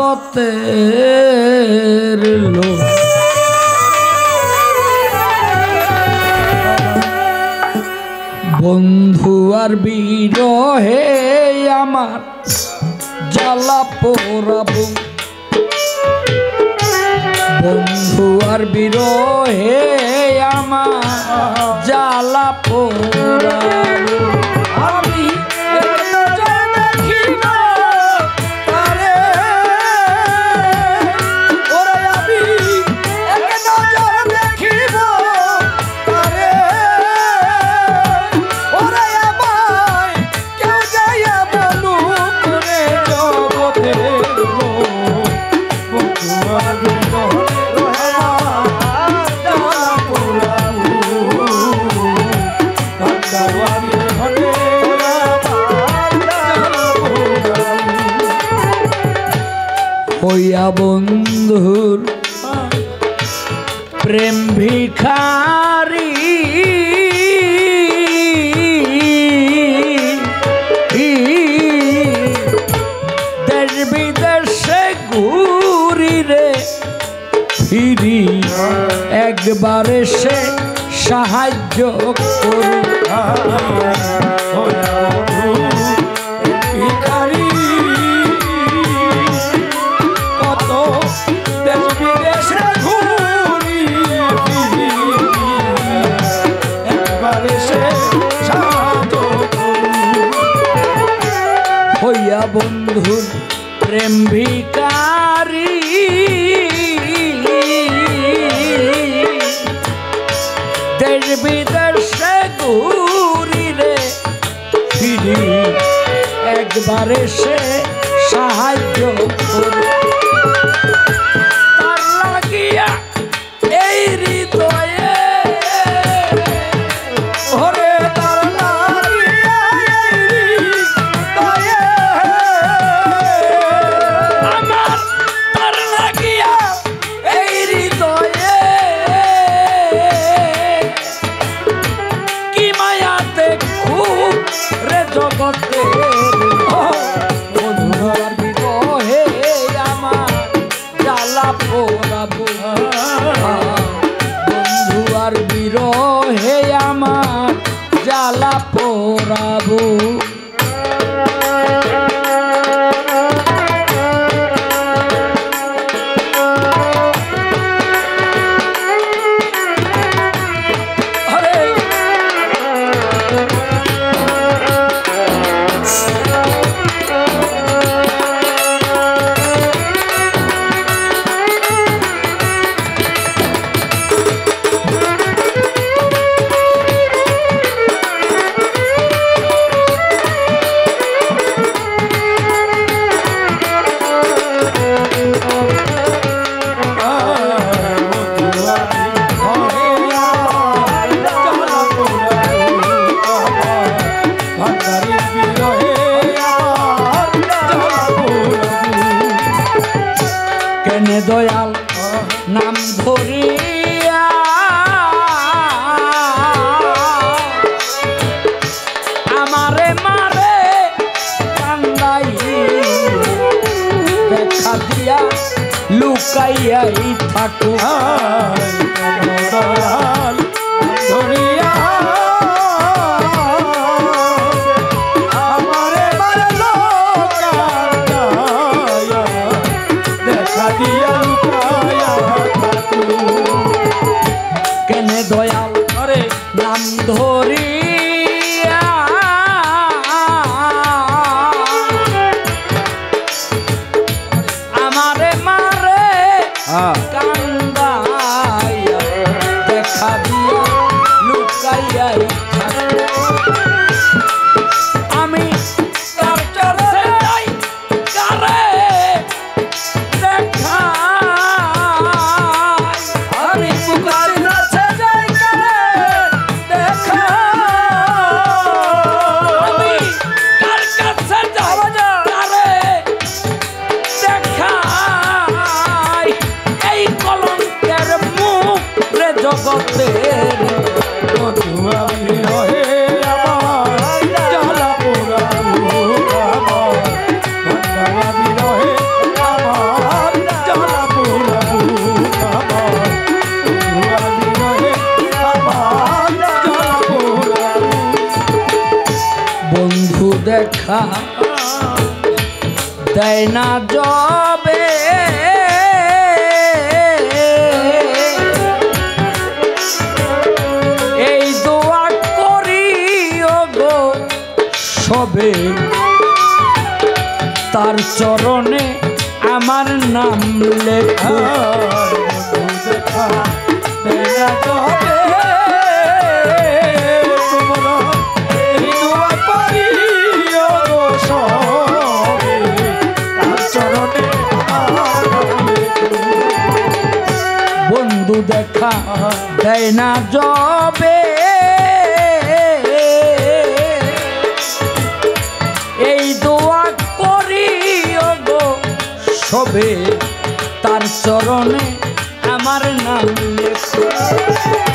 জগতের লোক বন্ধু আর বিরহে আমার জ্বালা পোড়াবো বন্ধু আর বিরহে আমার জ্বালা পোড়াবো আমি হইয়া বন্ধুর প্রেম ভিখারি দেশ বিদেশে ঘুরি রে ফিরি একবার এসে সাহায্য করি ভিখারি হইয়া বন্ধুর প্রেম ভিখারি দেশ বিদেশে ঘুরি রে ফিরি একবার এসে সাহায্য করি তার লাগিয়া এই হৃদয়ে ওরে তার লাগিয়া এই হৃদয়ে আমার তার লাগিয়া এই হৃদয়ে কি মায়াতে খুব রে জগতে বন্ধুর বিরহে আমার জ্বালা পোড়াবো বন্ধু আর বিরহে আমার জ্বালা পোড়াবো কেনে দয়াল নাম ধরিয়া আমারে মারে কান্দাই দেখা দিয়া লুকাইয়াই থাকু দয়াল ধরিয়া কেনে দয়াল আরে নাম ধরিয়া আমারে মারে কান্দাইয়া দেখা দিয়া লুকাইয়া আমি তার চরণে যাই কারে দেখা আমি পুকার কাছে যাই কারে দেখা আমি কার কাছে যাই কারে দেখা এই কলঙ্কের মুখ রে জগতের বন্ধু আমি রহে আমার জ্বালা পোড়াবো আমার আমি রহে আমার দেয় না যবে এই দোয়া করি গো সবে তার চরণে আমার নাম লেখো বন্ধু দেখা দেয় না যবে এই দোয়া করি গো সবে তার চরণে আমার নাম লেখো